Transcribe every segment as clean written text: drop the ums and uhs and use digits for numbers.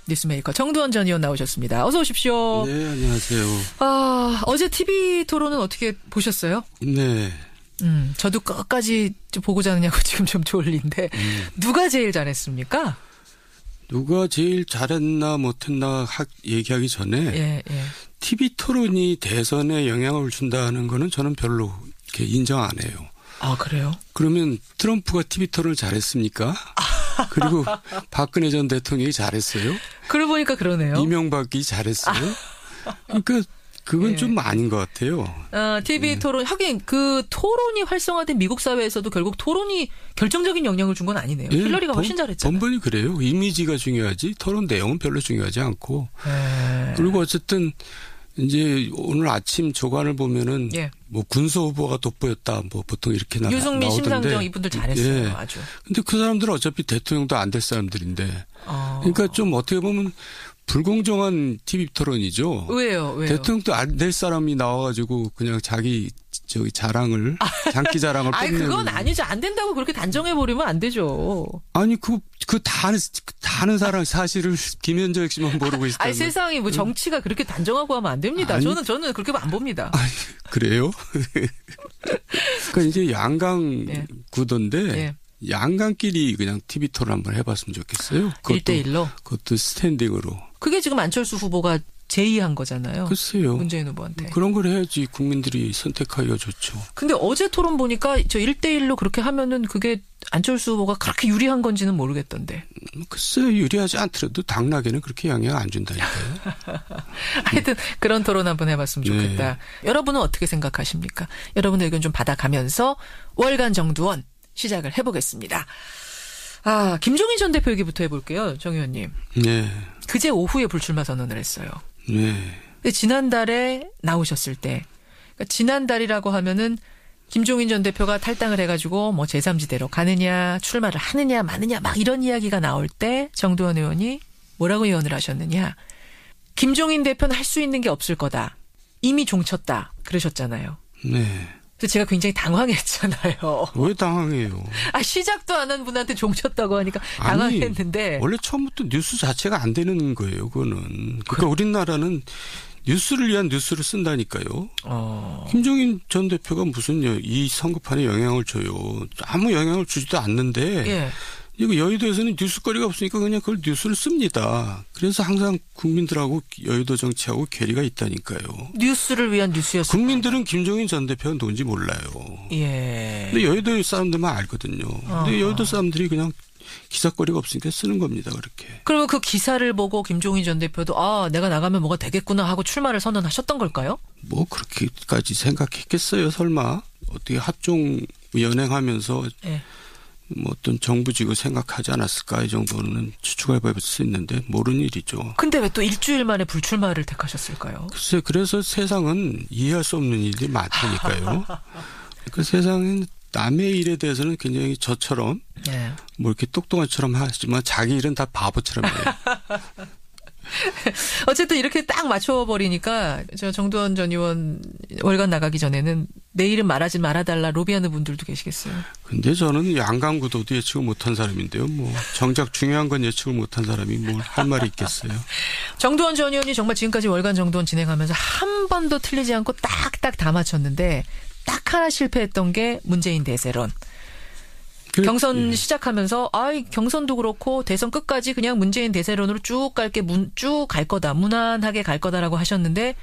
뉴스메이커 정두원 전 의원 나오셨습니다. 어서 오십시오. 네, 안녕하세요. 어제 TV 토론은 어떻게 보셨어요? 네. 저도 끝까지 좀 보고 자느냐고 지금 좀 졸린데 누가 제일 잘했습니까? 누가 제일 잘했나 못했나 얘기하기 전에 TV 토론이 대선에 영향을 준다는 거는 저는 별로 이렇게 인정 안 해요. 아, 그래요? 그러면 트럼프가 TV 토론을 잘했습니까? 그리고 박근혜 전 대통령이 잘했어요? 그러고 보니까 그러네요. 이명박이 잘했어요? 그러니까 그건 좀 아닌 것 같아요. TV 토론, 하긴 그 토론이 활성화된 미국 사회에서도 결국 토론이 결정적인 영향을 준 건 아니네요. 힐러리가 훨씬 잘했잖아요. 번번이 그래요. 이미지가 중요하지 토론 내용은 별로 중요하지 않고. 그리고 어쨌든 이제 오늘 아침 조간을 보면은 뭐 군소 후보가 돋보였다. 뭐 보통 이렇게 유승민, 나오던데. 심상정 이분들 잘했어요. 아주. 근데 그 사람들은 어차피 대통령도 안 될 사람들인데. 그러니까 좀 어떻게 보면 불공정한 TV 토론이죠. 왜요? 대통령도 안 될 사람이 나와가지고 그냥 자기 자랑을 장기 자랑을 뽐내는. 아니 그건 아니죠. 안 된다고 그렇게 단정해 버리면 안 되죠. 아니 다 아는 사람 사실을 김현정 씨만 모르고 있다면. 아니 세상이 뭐 정치가 그렇게 단정하고 하면 안 됩니다. 아니, 저는 그렇게 안 봅니다. 아니, 그래요? 그러니까 이제 양강 구도인데. 양강끼리 그냥 TV 토론 한번 해봤으면 좋겠어요. 1대1로? 그것도 스탠딩으로. 그게 지금 안철수 후보가 제의한 거잖아요. 글쎄요. 문재인 후보한테. 그런 걸 해야지 국민들이 선택하기가 좋죠. 근데 어제 토론 보니까 저 1대1로 그렇게 하면은 그게 안철수 후보가 그렇게 유리한 건지는 모르겠던데. 글쎄요. 유리하지 않더라도 당락에는 그렇게 영향 안 준다니까요. 하여튼 그런 토론 한번 해봤으면 좋겠다. 여러분은 어떻게 생각하십니까? 여러분의 의견 좀 받아가면서 월간 정두원 시작을 해보겠습니다. 김종인 전 대표 얘기부터 해볼게요. 정 의원님. 네. 그제 오후에 불출마 선언을 했어요. 네. 근데 지난달에 나오셨을 때, 그러니까 지난달이라고 하면은 김종인 전 대표가 탈당을 해가지고 뭐 제3지대로 가느냐, 출마를 하느냐, 마느냐, 막 이런 이야기가 나올 때 정두원 의원이 뭐라고 예언을 하셨느냐. 김종인 대표는 할 수 있는 게 없을 거다. 이미 종쳤다. 그러셨잖아요. 네. 그래서 제가 굉장히 당황했잖아요. 왜 당황해요? 시작도 안 한 분한테 종쳤다고 하니까 당황했는데. 아니, 원래 처음부터 뉴스 자체가 안 되는 거예요, 그거는. 그러니까 우리나라는 뉴스를 위한 뉴스를 쓴다니까요. 김종인 전 대표가 무슨 이 선거판에 영향을 줘요. 아무 영향을 주지도 않는데. 이거 여의도에서는 뉴스거리가 없으니까 그냥 그걸 뉴스를 씁니다. 그래서 항상 국민들하고 여의도 정치하고 괴리가 있다니까요. 뉴스를 위한 뉴스였어요. 국민들은 김종인 전 대표가 누군지 몰라요. 근데 여의도 사람들만 알거든요. 근데 여의도 사람들이 그냥 기사거리가 없으니까 쓰는 겁니다. 그렇게. 그리고 그 기사를 보고 김종인 전 대표도 내가 나가면 뭐가 되겠구나 하고 출마를 선언하셨던 걸까요? 뭐 그렇게까지 생각했겠어요. 설마. 어떻게 합종 연행하면서 뭐 어떤 정부직을 생각하지 않았을까 이 정도는 추측해 볼 수 있는데 모르는 일이죠. 근데 왜 또 일주일 만에 불출마를 택하셨을까요? 글쎄 그래서 세상은 이해할 수 없는 일이 많다니까요. 그 세상은 남의 일에 대해서는 굉장히 저처럼 뭐 이렇게 똑똑한처럼 하지만 자기 일은 다 바보처럼 해요. 어쨌든 이렇게 딱 맞춰버리니까 저 정두원 전 의원 월간 나가기 전에는 내일은 말하지 말아달라 로비하는 분들도 계시겠어요. 근데 저는 양강구도도 예측을 못한 사람인데요. 뭐 정작 중요한 건 예측을 못한 사람이 뭘 할 말이 있겠어요. 정두원 전 의원이 정말 지금까지 월간 정두원 진행하면서 한 번도 틀리지 않고 딱딱 다 맞췄는데 딱 하나 실패했던 게 문재인 대세론. 경선 시작하면서 경선도 그렇고 대선 끝까지 그냥 문재인 대세론으로 쭉 갈 거다. 무난하게 갈 거다라고 하셨는데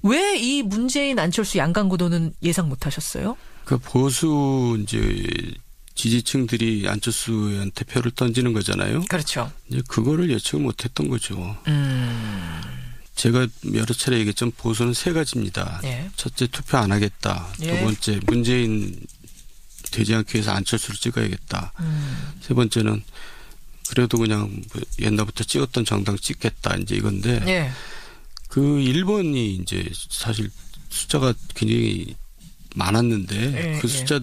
왜 이 문재인 안철수 양강구도는 예상 못 하셨어요? 그 보수 이제 지지층들이 안철수한테 표를 던지는 거잖아요. 그렇죠. 이제 그거를 예측을 못 했던 거죠. 제가 여러 차례 얘기했지만 보수는 세 가지입니다. 첫째 투표 안 하겠다. 두 번째 문재인 되지 않기 위해서 안철수를 찍어야겠다. 세 번째는 그래도 그냥 옛날부터 찍었던 정당 찍겠다. 이제 이건데 그 1번이 이제 사실 숫자가 굉장히 많았는데 그 숫자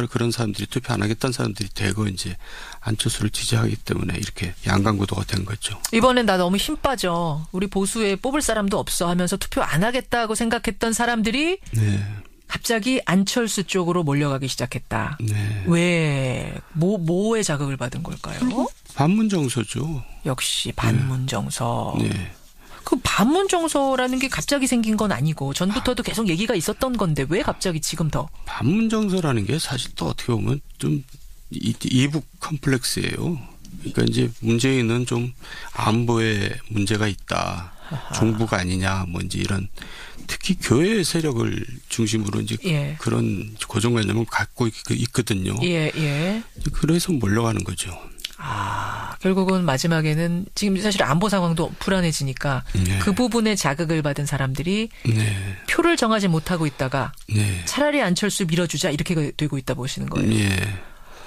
그런 사람들이 투표 안 하겠다는 사람들이 대거 이제 안철수를 지지하기 때문에 이렇게 양강구도가 된 거죠. 이번엔 나 너무 힘 빠져. 우리 보수에 뽑을 사람도 없어 하면서 투표 안 하겠다고 생각했던 사람들이 갑자기 안철수 쪽으로 몰려가기 시작했다. 왜? 뭐에 자극을 받은 걸까요? 반문정서죠. 역시 반문정서. 네. 그 반문정서라는 게 갑자기 생긴 건 아니고 전부터도 계속 얘기가 있었던 건데 왜 갑자기 지금 더? 반문정서라는 게 사실 또 어떻게 보면 좀 이북 컴플렉스예요. 그러니까 이제 문재인은 좀 안보에 문제가 있다. 종부가 아니냐 뭐 이제 이런 특히 교회 세력을 중심으로 이제 예. 그런 고정관념을 갖고 있거든요. 예. 그래서 몰려가는 거죠. 결국은 마지막에는 지금 사실 안보 상황도 불안해지니까 네. 그 부분에 자극을 받은 사람들이 네. 표를 정하지 못하고 있다가 네. 차라리 안철수 밀어주자 이렇게 되고 있다 보시는 거예요. 네.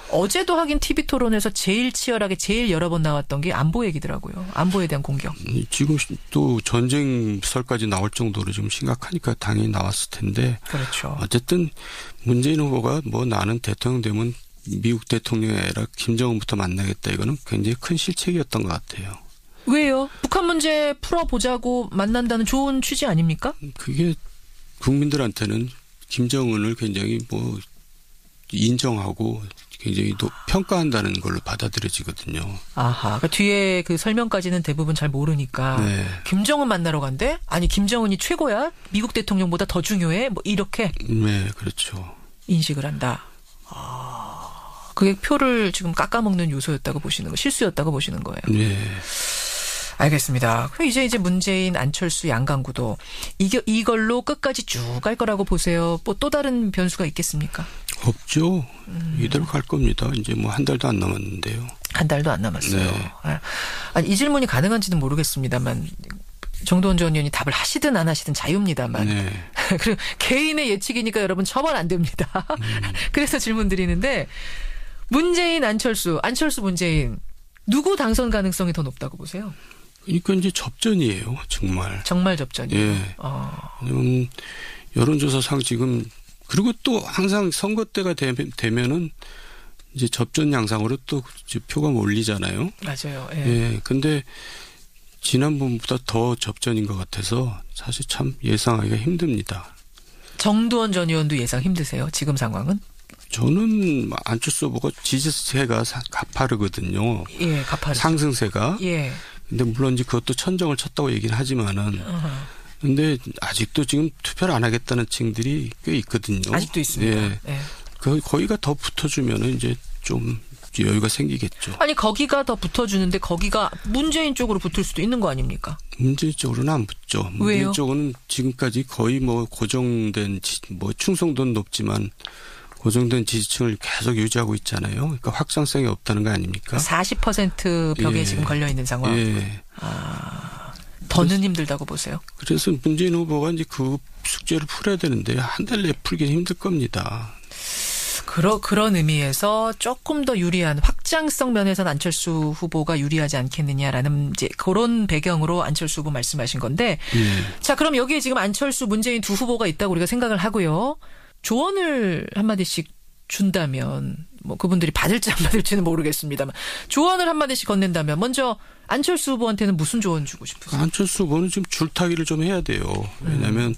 어제도 하긴 TV토론에서 제일 치열하게 제일 여러 번 나왔던 게 안보 얘기더라고요. 안보에 대한 공격. 지금 또 전쟁설까지 나올 정도로 좀 심각하니까 당연히 나왔을 텐데. 그렇죠. 어쨌든 문재인 후보가 뭐 나는 대통령 되면 미국 대통령이 아니라 김정은부터 만나겠다. 이거는 굉장히 큰 실책이었던 것 같아요. 왜요? 북한 문제 풀어보자고 만난다는 좋은 취지 아닙니까? 그게 국민들한테는 김정은을 굉장히 뭐 인정하고 굉장히 평가한다는 걸로 받아들여지거든요. 그러니까 뒤에 그 설명까지는 대부분 잘 모르니까. 네. 김정은 만나러 간대? 아니 김정은이 최고야? 미국 대통령보다 더 중요해? 뭐 이렇게. 네, 그렇죠. 인식을 한다. 그게 표를 지금 깎아먹는 요소였다고 보시는 거, 실수였다고 보시는 거예요. 네. 알겠습니다. 그럼 이제 문재인, 안철수, 양강구도 이걸로 끝까지 쭉 갈 거라고 보세요. 뭐 또 다른 변수가 있겠습니까? 없죠. 이대로 갈 겁니다. 이제 뭐 한 달도 안 남았는데요. 한 달도 안 남았어요. 네. 아니, 이 질문이 가능한지는 모르겠습니다만 정도원 전 의원이 답을 하시든 안 하시든 자유입니다만. 네. 그리고 개인의 예측이니까 여러분 처벌 안 됩니다. 그래서 질문 드리는데 문재인, 안철수, 문재인 누구 당선 가능성이 더 높다고 보세요? 그러니까 이제 접전이에요. 정말. 정말 접전이에요. 예. 왜냐면 여론조사상 지금 그리고 또 항상 선거 때가 되면은 이제 접전 양상으로 또 표가 몰리잖아요. 맞아요. 예. 예. 근데 지난번보다 더 접전인 것 같아서 사실 참 예상하기가 힘듭니다. 정두원 전 의원도 예상 힘드세요? 지금 상황은? 저는 안철수 후보가 지지세가 가파르거든요. 예, 가파르. 상승세가. 예. 근데 물론 이제 그것도 천정을 쳤다고 얘기는 하지만은. 근데 아직도 지금 투표를 안 하겠다는 층들이 꽤 있거든요. 아직도 있습니다. 예. 예. 거기가 더 붙어주면은 이제 좀 여유가 생기겠죠. 아니 거기가 더 붙어주는데 거기가 문재인 쪽으로 붙을 수도 있는 거 아닙니까? 문재인 쪽으로는 안 붙죠. 왜요? 문재인 쪽은 지금까지 거의 뭐 고정된 뭐 충성도는 높지만 고정된 지지층을 계속 유지하고 있잖아요. 그러니까 확장성이 없다는 거 아닙니까? 40% 벽에 예. 지금 걸려 있는 상황. 예. 더는 힘들다고 보세요. 그래서 문재인 후보가 이제 그 숙제를 풀어야 되는데 한 달 내에 풀기는 힘들 겁니다. 그런 의미에서 조금 더 유리한 확장성 면에서는 안철수 후보가 유리하지 않겠느냐라는 이제 그런 배경으로 안철수 후보 말씀하신 건데. 자, 그럼 여기에 지금 안철수, 문재인 두 후보가 있다고 우리가 생각을 하고요. 조언을 한마디씩 준다면 뭐 그분들이 받을지 안 받을지는 모르겠습니다만 조언을 한마디씩 건넨다면 먼저 안철수 후보한테는 무슨 조언 주고 싶으세요? 안철수 후보는 지금 줄타기를 좀 해야 돼요. 왜냐하면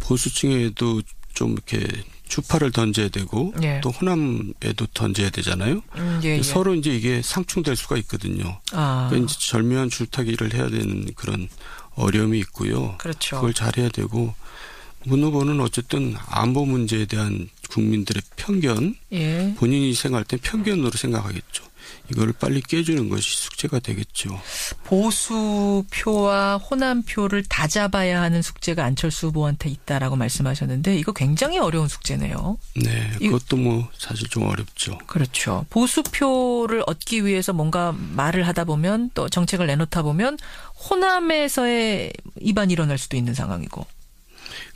보수층에도 좀 이렇게 주파를 던져야 되고 예. 또 호남에도 던져야 되잖아요. 예. 서로 이제 이게 상충될 수가 있거든요. 그러니까 이제 절묘한 줄타기를 해야 되는 그런 어려움이 있고요. 그렇죠. 그걸 잘해야 되고 문 후보는 어쨌든 안보 문제에 대한 국민들의 편견, 예. 본인이 생각할 때 편견으로 생각하겠죠. 이걸 빨리 깨주는 것이 숙제가 되겠죠. 보수표와 호남표를 다 잡아야 하는 숙제가 안철수 후보한테 있다라고 말씀하셨는데 이거 굉장히 어려운 숙제네요. 네, 그것도 뭐 사실 좀 어렵죠. 그렇죠. 보수표를 얻기 위해서 뭔가 말을 하다 보면 또 정책을 내놓다 보면 호남에서의 이반이 일어날 수도 있는 상황이고.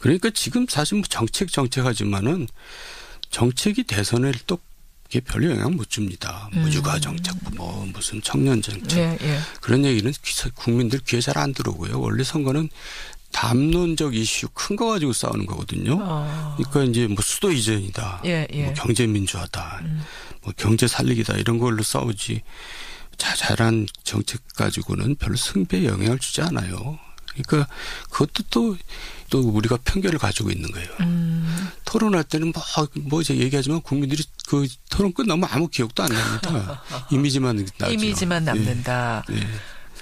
그러니까 지금 사실 뭐 정책하지만은 정책이 대선에 또 이게 별로 영향 못 줍니다. 무주가 정책, 뭐 무슨 청년 정책 예. 그런 얘기는 국민들 귀에 잘 안 들어오고요. 원래 선거는 담론적 이슈 큰 거 가지고 싸우는 거거든요. 그러니까 이제 뭐 수도 이전이다, 뭐 경제 민주화다, 뭐 경제 살리기다 이런 걸로 싸우지 자잘한 정책 가지고는 별로 승패에 영향을 주지 않아요. 그러니까 그것도 또 우리가 편견을 가지고 있는 거예요. 토론할 때는 뭐 이제 얘기하지만 국민들이 그 토론 끝나면 아무 기억도 안 납니다. 이미지만 나죠. 이미지만 남는다. 예. 예.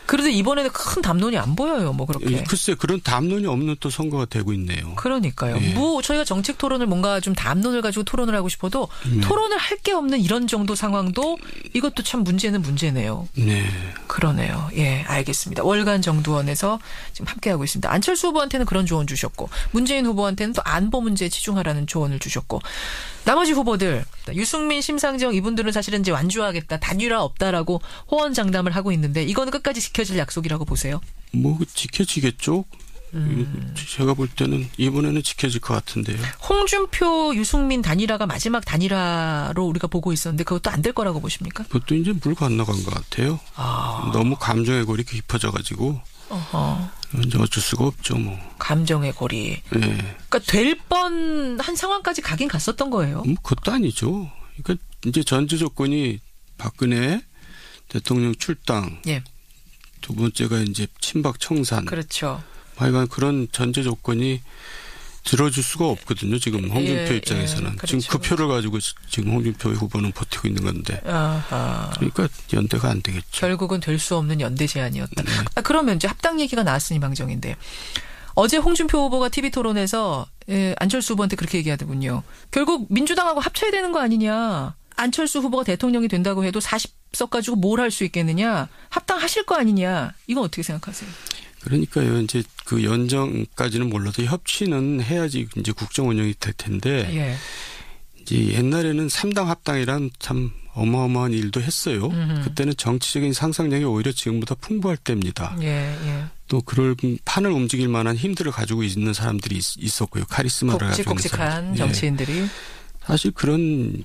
그런데 이번에는 큰 담론이 안 보여요. 뭐 그렇게. 글쎄 그런 담론이 없는 또 선거가 되고 있네요. 그러니까요. 예. 뭐 저희가 정책 토론을 뭔가 좀 담론을 가지고 토론을 하고 싶어도 토론을 할 게 없는 이런 정도 상황도 이것도 참 문제는 문제네요. 네. 그러네요. 예, 알겠습니다. 월간 정두원에서 지금 함께하고 있습니다. 안철수 후보한테는 그런 조언 주셨고 문재인 후보한테는 또 안보 문제에 치중하라는 조언을 주셨고 나머지 후보들 유승민, 심상정 이분들은 사실은 이제 완주하겠다. 단일화 없다라고 호언장담을 하고 있는데 이거는 끝까지 지켜질 약속이라고 보세요? 뭐 지켜지겠죠. 제가 볼 때는 이번에는 지켜질 것 같은데요. 홍준표, 유승민 단일화가 마지막 단일화로 우리가 보고 있었는데 그것도 안 될 거라고 보십니까? 그것도 이제 물 건너간 것 같아요. 너무 감정의 골이 깊어져가지고 이제 어쩔 수가 없죠. 뭐. 감정의 골이. 네. 그러니까 될 뻔한 상황까지 가긴 갔었던 거예요. 그것도 아니죠. 그러니까 이제 전제 조건이 박근혜 대통령 출당. 예. 두 번째가 이제 친박 청산. 그렇죠. 하여간 그런 전제 조건이 들어줄 수가 없거든요. 지금 홍준표 입장에서는. 그렇죠. 지금 그 표를 가지고 지금 홍준표 후보는 버티고 있는 건데. 아하. 그러니까 연대가 안 되겠죠. 결국은 될 수 없는 연대 제안이었다. 네. 그러면 이제 합당 얘기가 나왔으니 망정인데 어제 홍준표 후보가 TV토론에서 안철수 후보한테 그렇게 얘기하더군요. 결국 민주당하고 합쳐야 되는 거 아니냐. 안철수 후보가 대통령이 된다고 해도 40석 가지고 뭘 할 수 있겠느냐. 합당하실 거 아니냐. 이건 어떻게 생각하세요? 그러니까요. 이제 그 연정까지는 몰라도 협치는 해야지 이제 국정 운영이 될 텐데 예. 이제 옛날에는 3당 합당이란 참 어마어마한 일도 했어요. 그때는 정치적인 상상력이 오히려 지금보다 풍부할 때입니다. 예, 예. 또 그럴 판을 움직일 만한 힘들을 가지고 있는 사람들이 있었고요. 카리스마를 가지고 있는 굵직굵직한 정치인들이. 예. 사실 그런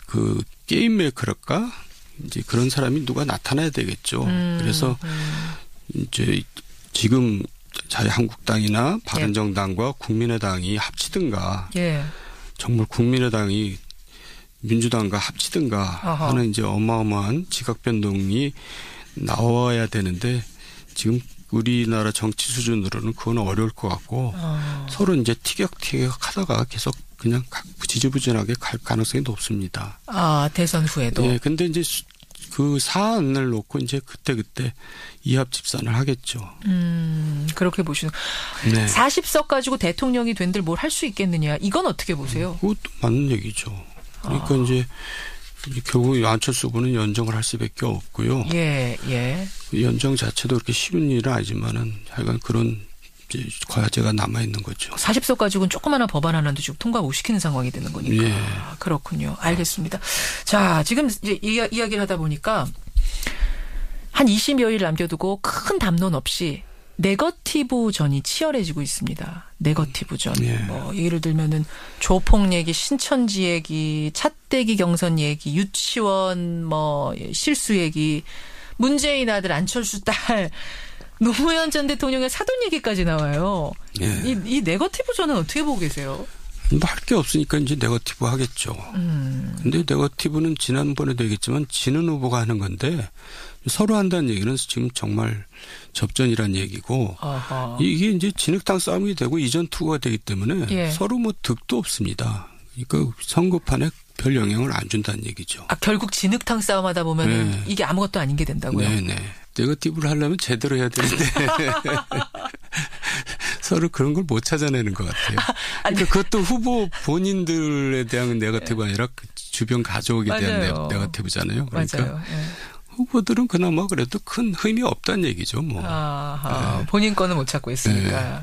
그 게임 메이커랄까 이제 그런 사람이 누가 나타나야 되겠죠. 그래서 이제 지금 자유한국당이나 바른정당과 국민의당이 합치든가 예. 정말 국민의당이 민주당과 합치든가 하는 이제 어마어마한 지각 변동이 나와야 되는데 지금 우리나라 정치 수준으로는 그건 어려울 것 같고 서로 이제 티격태격 하다가 계속 그냥 지지부진하게 갈 가능성이 높습니다. 아, 대선 후에도. 예, 근데 이제 그 사안을 놓고 이제 그때 이합 집산을 하겠죠. 그렇게 보시는. 네. 40석 가지고 대통령이 된들 뭘 할 수 있겠느냐. 이건 어떻게 보세요? 그것도 맞는 얘기죠. 그러니까 이제 결국 안철수 후보는 연정을 할 수밖에 없고요. 예, 예. 연정 자체도 그렇게 쉬운 일은 아니지만은 하여간 그런 이제 과제가 남아 있는 거죠. 40석 가지고는 조그마한 법안 하나도 지금 통과 못 시키는 상황이 되는 거니까. 예. 그렇군요. 알겠습니다. 자, 지금 이제 이야기를 하다 보니까 한 20여일 남겨두고 큰 담론 없이 네거티브전이 치열해지고 있습니다. 네거티브전. 예. 뭐 예를 들면은 조폭 얘기, 신천지 얘기, 차떼기 경선 얘기, 유치원 뭐 실수 얘기, 문재인 아들 안철수 딸, 노무현 전 대통령의 사돈 얘기까지 나와요. 예. 이 네거티브전은 어떻게 보고 계세요? 뭐 할 게 없으니까 이제 네거티브 하겠죠. 근데 네거티브는 지난번에도 얘기했지만 지는 후보가 하는 건데 서로 한다는 얘기는 지금 정말 접전이란 얘기고 아하. 이게 이제 진흙탕 싸움이 되고 이전 투구가 되기 때문에 예. 서로 뭐 득도 없습니다. 그러니까 선거판에 별 영향을 안 준다는 얘기죠. 아, 결국 진흙탕 싸움하다 보면 네. 이게 아무것도 아닌 게 된다고요? 네네. 네거티브를 하려면 제대로 해야 되는데 서로 그런 걸 못 찾아내는 것 같아요. 그러니까 그것도 후보 본인들에 대한 네거티브가 아니라 그 주변 가족에 대한 네거티브잖아요. 그러니까 맞아요. 예. 후보들은 그나마 그래도 큰 의미 없다는 얘기죠. 뭐. 아하, 네. 본인 거는 못 찾고 있으니까. 네.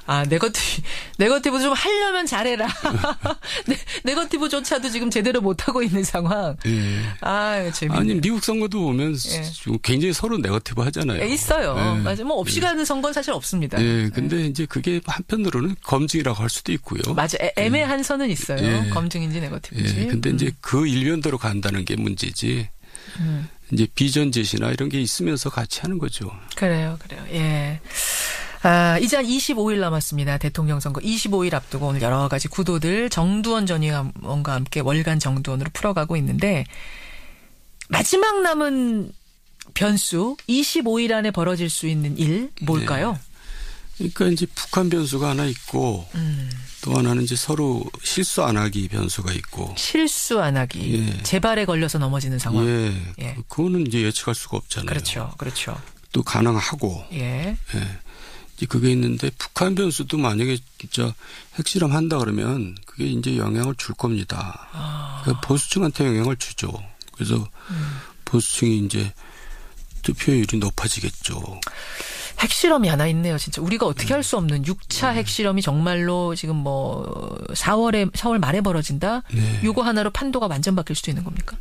아, 네거티브 좀 하려면 잘해라. 네거티브조차도 지금 제대로 못하고 있는 상황. 네. 아, 재밌네. 아니, 미국 선거도 보면 굉장히 서로 네거티브 하잖아요. 있어요. 네. 맞아요. 뭐 없이 가는 선거는 사실 없습니다. 네. 근데 이제 그게 한편으로는 검증이라고 할 수도 있고요. 맞아요. 애매한 선은 있어요. 검증인지 네거티브인지. 네. 근데 이제 그 일변도로 간다는 게 문제지. 이제 비전 제시나 이런 게 있으면서 같이 하는 거죠. 그래요. 예. 아, 이제 한 25일 남았습니다. 대통령 선거 25일 앞두고 오늘 여러 가지 구도들 정두원 전 의원과 함께 월간 정두원으로 풀어가고 있는데 마지막 남은 변수 25일 안에 벌어질 수 있는 일 뭘까요? 네. 그러니까 이제 북한 변수가 하나 있고 또 하나는 이제 서로 실수 안 하기 변수가 있고. 실수 안 하기. 예. 재발에 걸려서 넘어지는 상황. 예. 예. 그거는 이제 예측할 수가 없잖아요. 그렇죠. 그렇죠. 또 가능하고. 예. 예. 이제 그게 있는데 북한 변수도 만약에 진짜 핵실험 한다 그러면 그게 이제 영향을 줄 겁니다. 그러니까 보수층한테 영향을 주죠. 그래서 보수층이 이제 투표율이 높아지겠죠. 핵실험이 하나 있네요. 진짜 우리가 어떻게 할 수 없는 6차 핵실험이 정말로 지금 뭐 4월 말에 벌어진다. 네. 요거 하나로 판도가 완전 바뀔 수도 있는 겁니까?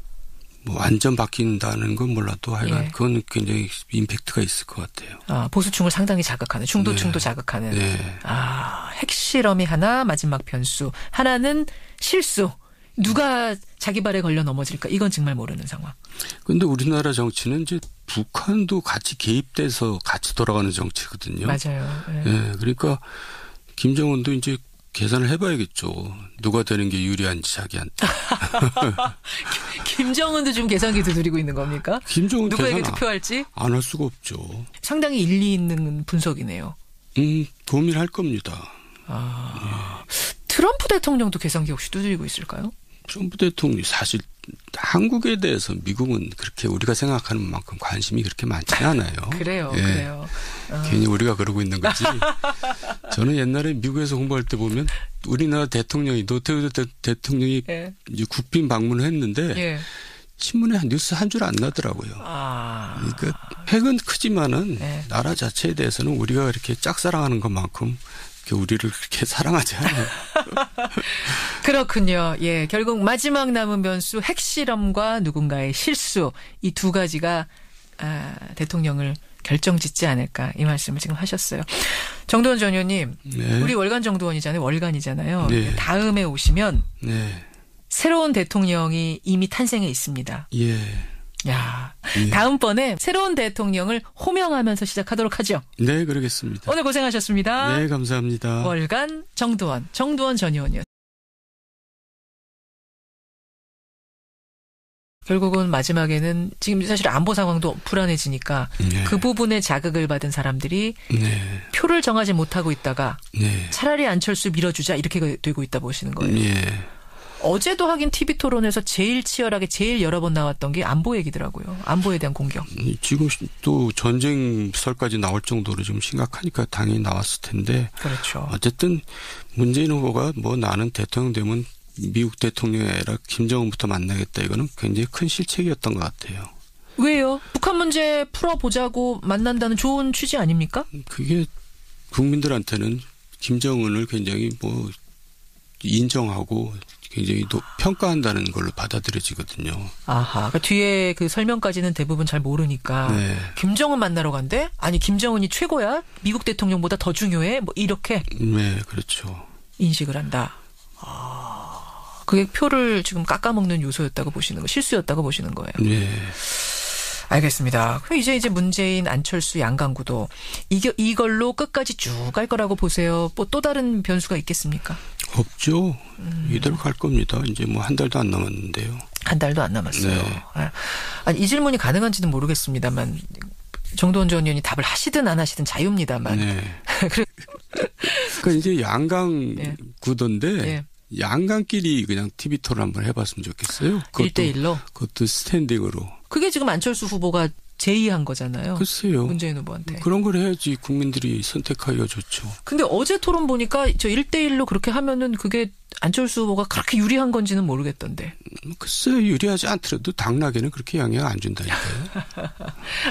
뭐 완전 바뀐다는 건 몰라도 하여간 그건 굉장히 임팩트가 있을 것 같아요. 아, 보수층을 상당히 자극하는, 중도층도 자극하는. 네. 아, 핵실험이 하나, 마지막 변수. 하나는 실수. 누가 자기 발에 걸려 넘어질까? 이건 정말 모르는 상황. 그런데 우리나라 정치는 이제 북한도 같이 개입돼서 같이 돌아가는 정치거든요. 맞아요. 네. 네, 그러니까 김정은도 이제 계산을 해봐야겠죠. 누가 되는 게 유리한지 자기한테. 김정은도 좀 계산기 두드리고 있는 겁니까? 김정은 누구에게 투표할지? 안 할 수가 없죠. 상당히 일리 있는 분석이네요. 고민할 겁니다. 아, 네. 트럼프 대통령도 계산기 혹시 두드리고 있을까요? 트럼프 대통령이 사실 한국에 대해서 미국은 그렇게 우리가 생각하는 만큼 관심이 그렇게 많지 않아요. 그래요. 예. 그래요. 괜히 우리가 그러고 있는 거지. 저는 옛날에 미국에서 공부할 때 보면 우리나라 대통령이 노태우 대통령이 이제 국빈 방문을 했는데 신문에 뉴스 한 줄 안 나더라고요. 그러니까 핵은 크지만은 나라 자체에 대해서는 우리가 이렇게 짝사랑하는 것만큼 우리를 그렇게 사랑하지 않아요. 그렇군요. 예, 결국 마지막 남은 변수 핵실험과 누군가의 실수 이 두 가지가 대통령을 결정짓지 않을까 이 말씀을 지금 하셨어요. 정두원 전 의원님, 우리 월간 정두원이잖아요. 월간이잖아요. 네. 다음에 오시면 새로운 대통령이 이미 탄생해 있습니다. 예. 야, 다음번에 새로운 대통령을 호명하면서 시작하도록 하죠. 네, 그러겠습니다. 오늘 고생하셨습니다. 네, 감사합니다. 월간 정두원 전 의원이었습니다. 결국은 마지막에는 지금 사실 안보 상황도 불안해지니까 그 부분에 자극을 받은 사람들이 표를 정하지 못하고 있다가 차라리 안철수 밀어주자 이렇게 되고 있다 보시는 거예요. 어제도 하긴 TV 토론에서 제일 치열하게 제일 여러 번 나왔던 게 안보 얘기더라고요. 안보에 대한 공격. 지금 또 전쟁설까지 나올 정도로 좀 심각하니까 당연히 나왔을 텐데. 그렇죠. 어쨌든 문재인 후보가 뭐 나는 대통령 되면 미국 대통령이 아니라 김정은부터 만나겠다. 이거는 굉장히 큰 실책이었던 것 같아요. 왜요? 북한 문제 풀어보자고 만난다는 좋은 취지 아닙니까? 그게 국민들한테는 김정은을 굉장히 뭐 인정하고 굉장히 평가한다는 걸로 받아들여지거든요. 아하. 그러니까 뒤에 그 설명까지는 대부분 잘 모르니까. 김정은 만나러 간대? 아니, 김정은이 최고야? 미국 대통령보다 더 중요해? 뭐 이렇게. 네, 그렇죠. 인식을 한다. 그게 표를 지금 깎아먹는 요소였다고 보시는 거, 실수였다고 보시는 거예요. 네. 알겠습니다. 이제 문재인, 안철수, 양강구도 이걸로 끝까지 쭉 갈 거라고 보세요. 뭐 또 다른 변수가 있겠습니까? 없죠. 이대로 갈 겁니다. 이제 뭐 한 달도 안 남았는데요. 한 달도 안 남았어요. 아니, 이 질문이 가능한지는 모르겠습니다만 정두원 전 의원이 답을 하시든 안 하시든 자유입니다만. 그러니까 이제 양강구던데 양강끼리 그냥 TV 토론 한번 해봤으면 좋겠어요. 1대1로? 그것도 스탠딩으로. 그게 지금 안철수 후보가 제의한 거잖아요. 글쎄요. 문재인 후보한테. 그런 걸 해야지 국민들이 선택하기가 좋죠. 근데 어제 토론 보니까 저 1대1로 그렇게 하면은 그게 안철수 후보가 그렇게 유리한 건지는 모르겠던데. 글쎄요. 유리하지 않더라도 당락에는 그렇게 영향 안 준다니까요.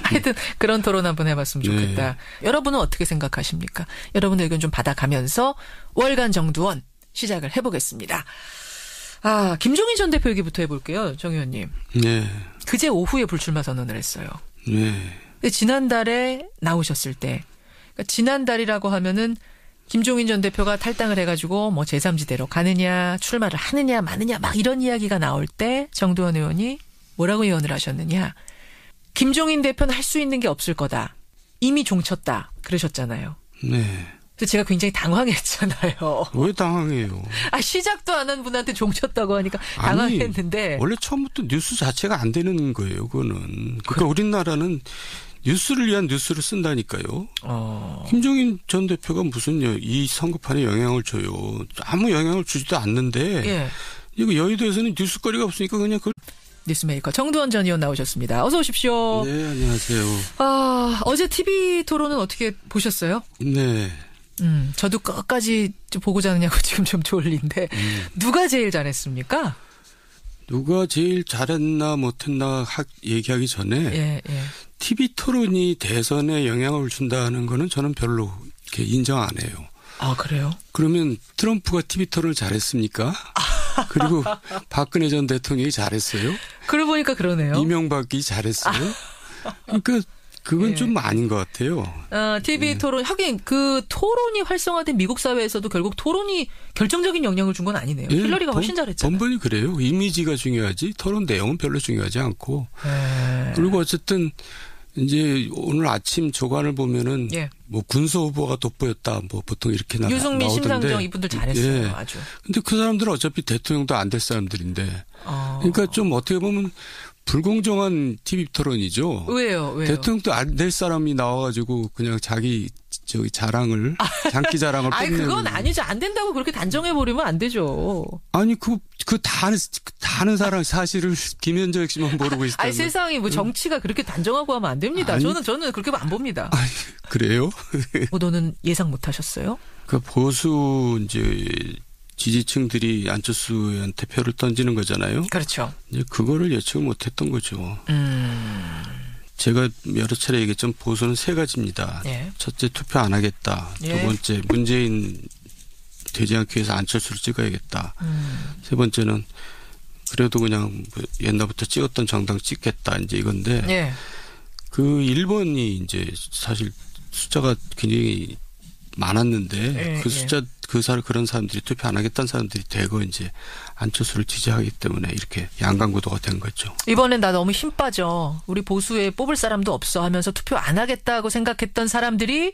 하여튼 그런 토론 한번 해봤으면 좋겠다. 여러분은 어떻게 생각하십니까? 여러분의 의견 좀 받아가면서 월간 정두원 시작을 해보겠습니다. 김종인 전 대표 얘기부터 해볼게요. 정 의원님. 네. 그제 오후에 불출마 선언을 했어요. 네. 근데 지난달에 나오셨을 때, 그러니까 지난달이라고 하면은 김종인 전 대표가 탈당을 해가지고 뭐 제3지대로 가느냐, 출마를 하느냐, 마느냐, 막 이런 이야기가 나올 때 정두원 의원이 뭐라고 예언을 하셨느냐. 김종인 대표는 할 수 있는 게 없을 거다. 이미 종쳤다. 그러셨잖아요. 네. 제가 굉장히 당황했잖아요. 왜 당황해요? 시작도 안 한 분한테 종쳤다고 하니까 당황했는데. 원래 처음부터 뉴스 자체가 안 되는 거예요, 그거는. 그러니까 우리나라는 뉴스를 위한 뉴스를 쓴다니까요. 김종인 전 대표가 무슨 이 선거판에 영향을 줘요. 아무 영향을 주지도 않는데. 예. 이거 여의도에서는 뉴스거리가 없으니까 그냥 그걸. 뉴스메이커 정두원 전 의원 나오셨습니다. 어서 오십시오. 네, 안녕하세요. 어제 TV 토론은 어떻게 보셨어요? 네. 저도 끝까지 보고 자느냐고 지금 좀 졸린데 누가 제일 잘했습니까? 누가 제일 잘했나 못했나 얘기하기 전에 TV 토론이 대선에 영향을 준다는 거는 저는 별로 이렇게 인정 안 해요. 아, 그래요? 그러면 트럼프가 TV 토론을 잘했습니까? 그리고 박근혜 전 대통령이 잘했어요? 그러고 보니까 그러네요. 이명박이 잘했어요? 그러니까 그건 좀 아닌 것 같아요. TV 토론, 하긴 그 토론이 활성화된 미국 사회에서도 결국 토론이 결정적인 영향을 준 건 아니네요. 힐러리가 훨씬 잘했잖아요. 번번이 그래요. 이미지가 중요하지 토론 내용은 별로 중요하지 않고. 그리고 어쨌든 이제 오늘 아침 조간을 보면은 뭐 군소 후보가 돋보였다. 뭐 보통 이렇게 나오던데. 유승민, 심상정 이분들 잘했어요. 아주. 근데 그 사람들은 어차피 대통령도 안 될 사람들인데. 그러니까 좀 어떻게 보면 불공정한 TV 토론이죠. 왜요? 대통령도 안 될 사람이 나와가지고 그냥 자기 자랑을 장기 자랑을 뽐내고. 그건 아니죠. 안 된다고 그렇게 단정해 버리면 안 되죠. 아니 다 아는 사람 사실을 김현정 씨만 모르고 있다. 세상이 뭐 정치가 그렇게 단정하고 하면 안 됩니다. 저는 그렇게 안 봅니다. 그래요? 보도는 예상 못 하셨어요? 그 보수 이제 지지층들이 안철수 의원한테 표를 던지는 거잖아요. 그렇죠. 이제 그거를 예측을 못했던 거죠. 제가 여러 차례 얘기했지만 보수는 세 가지입니다. 첫째, 투표 안 하겠다. 두 번째, 문재인 되지 않기 위해서 안철수를 찍어야겠다. 세 번째는 그래도 그냥 옛날부터 찍었던 정당 찍겠다. 이제 이건데 그 1번이 이제 사실 숫자가 굉장히 많았는데 그런 사람들이 투표 안 하겠다는 사람들이 대거 이제 안철수를 지지하기 때문에 이렇게 양강구도가 된 거죠. 이번엔 나 너무 힘 빠져. 우리 보수에 뽑을 사람도 없어 하면서 투표 안 하겠다고 생각했던 사람들이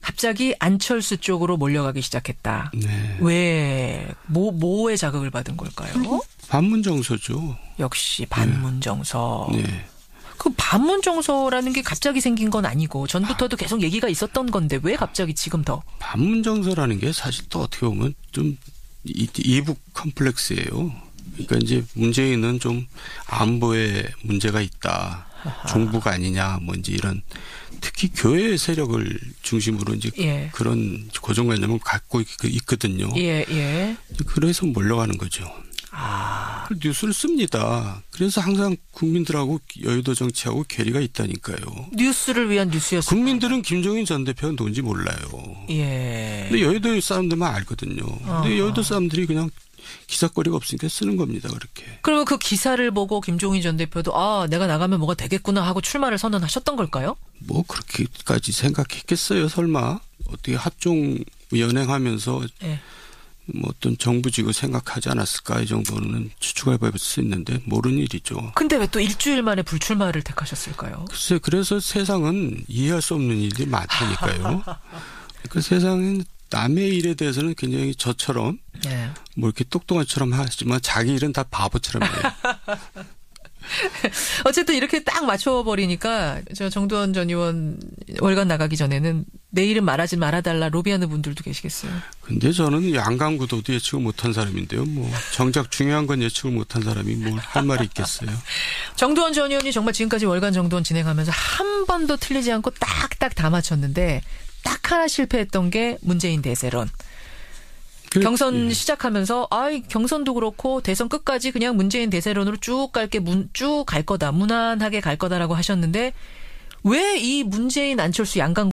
갑자기 안철수 쪽으로 몰려가기 시작했다. 왜? 뭐에 자극을 받은 걸까요? 반문정서죠. 역시 반문정서. 그 반문정서라는 게 갑자기 생긴 건 아니고 전부터도 계속 얘기가 있었던 건데 왜 갑자기 지금 더? 반문정서라는 게 사실 또 어떻게 보면 좀 이북 컴플렉스예요. 그러니까 이제 문재인은 좀 안보에 문제가 있다. 종부가 아니냐 뭐 이제 이런 특히 교회 세력을 중심으로 이제 그런 고정관념을 갖고 있거든요. 그래서 몰려가는 거죠. 뉴스를 씁니다. 그래서 항상 국민들하고 여의도 정치하고 괴리가 있다니까요. 뉴스를 위한 뉴스였어요. 국민들은 김종인 전 대표가 누군지 몰라요. 근데 여의도 사람들만 알거든요. 근데 여의도 사람들이 그냥 기사거리가 없으니까 쓰는 겁니다. 그렇게. 그러면 그 기사를 보고 김종인 전 대표도 내가 나가면 뭐가 되겠구나 하고 출마를 선언하셨던 걸까요? 뭐 그렇게까지 생각했겠어요. 설마. 어떻게 합종 연행하면서 뭐 어떤 정부직을 생각하지 않았을까 이 정도는 추측해 볼 수 있는데 모르는 일이죠. 근데 왜 또 일주일 만에 불출마를 택하셨을까요? 글쎄 그래서 세상은 이해할 수 없는 일이 많다니까요. 그 세상은 남의 일에 대해서는 굉장히 저처럼 뭐 이렇게 똑똑한처럼 하지만 자기 일은 다 바보처럼 해요. 어쨌든 이렇게 딱 맞춰버리니까 저 정두원 전 의원 월간 나가기 전에는 내 이름 말하지 말아달라 로비하는 분들도 계시겠어요. 근데 저는 양강구도도 예측을 못한 사람인데요. 뭐 정작 중요한 건 예측을 못한 사람이 뭘 할 말이 있겠어요. 정두원 전 의원이 정말 지금까지 월간 정두원 진행하면서 한 번도 틀리지 않고 딱딱 다 맞췄는데 딱 하나 실패했던 게 문재인 대세론. 경선 시작하면서 경선도 그렇고 대선 끝까지 그냥 문재인 대세론으로 쭉 갈 거다. 무난하게 갈 거다라고 하셨는데 왜 이 문재인 안철수 양강